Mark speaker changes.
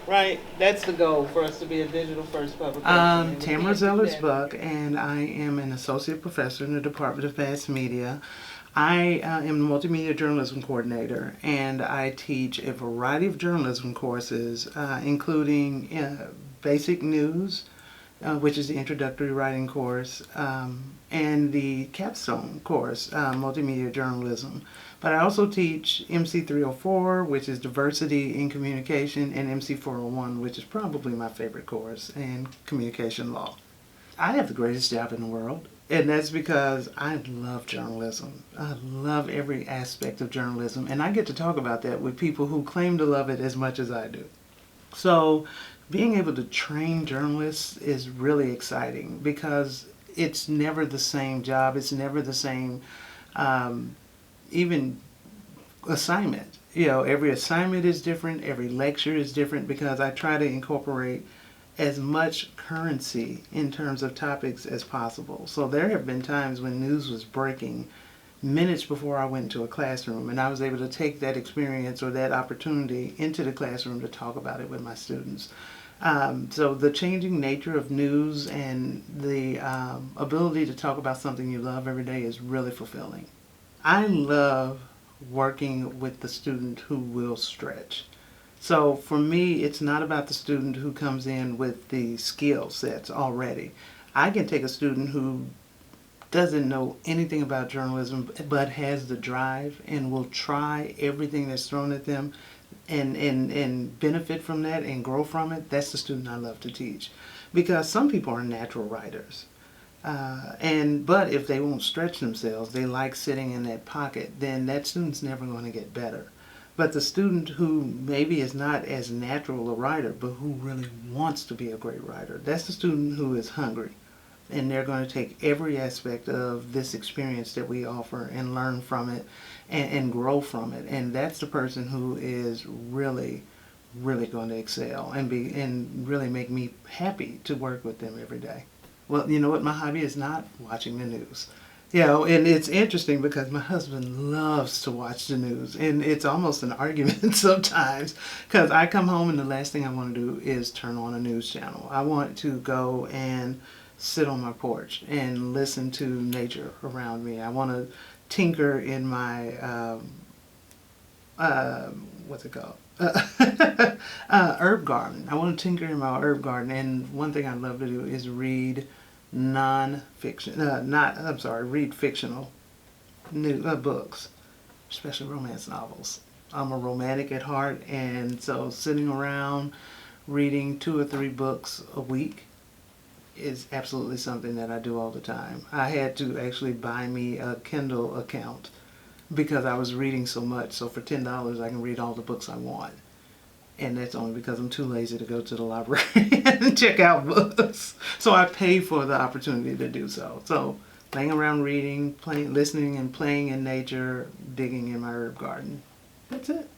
Speaker 1: Right? That's the goal for us to be a digital first publication. And we
Speaker 2: Tamara
Speaker 1: can't do
Speaker 2: Zellars
Speaker 1: that
Speaker 2: Buck,
Speaker 1: here.
Speaker 2: and I am an associate professor in the Department of Mass Media. I am the multimedia journalism coordinator, and I teach a variety of journalism courses, including basic news, which is the introductory writing course, and the capstone course, multimedia journalism. But I also teach MC 304, which is diversity in communication, and MC 401, which is probably my favorite course, and communication law. I have the greatest job in the world, and that's because I love journalism. I love every aspect of journalism, and I get to talk about that with people who claim to love it as much as I do. So, being able to train journalists is really exciting because it's never the same job. It's never the same, um, even assignment. Every assignment is different. Every lecture is different because I try to incorporate as much currency in terms of topics as possible. So there have been times when news was breaking minutes before I went into a classroom, and I was able to take that experience or that opportunity into the classroom to talk about it with my students. So the changing nature of news and the ability to talk about something you love every day is really fulfilling. I love working with the student who will stretch. So for me, it's not about the student who comes in with the skill sets already. I can take a student who doesn't know anything about journalism but has the drive and will try everything that's thrown at them and benefit from that and grow from it. That's the student I love to teach. Because some people are natural writers. But if they won't stretch themselves, they like sitting in that pocket, then that student's never going to get better. But the student who maybe is not as natural a writer, but who really wants to be a great writer, that's the student who is hungry. And they're going to take every aspect of this experience that we offer and learn from it and grow from it. And that's the person who is really, really going to excel and really make me happy to work with them every day. Well, you know what? My hobby is not watching the news. And it's interesting because my husband loves to watch the news, and it's almost an argument sometimes because I come home and the last thing I want to do is turn on a news channel. I want to go and sit on my porch and listen to nature around me. I want to tinker in my what's it called? Herb garden. I want to tinker in my herb garden, and one thing I love to do is read non-fiction. Not I'm sorry, read fictional new books, especially romance novels. I'm a romantic at heart, and so sitting around reading 2 or 3 books a week is absolutely something that I do all the time. I had to actually buy me a Kindle account because I was reading so much. So for $10, I can read all the books I want. And that's only because I'm too lazy to go to the library and check out books. So I pay for the opportunity to do so. So laying around reading, playing, listening and playing in nature, digging in my herb garden. That's it.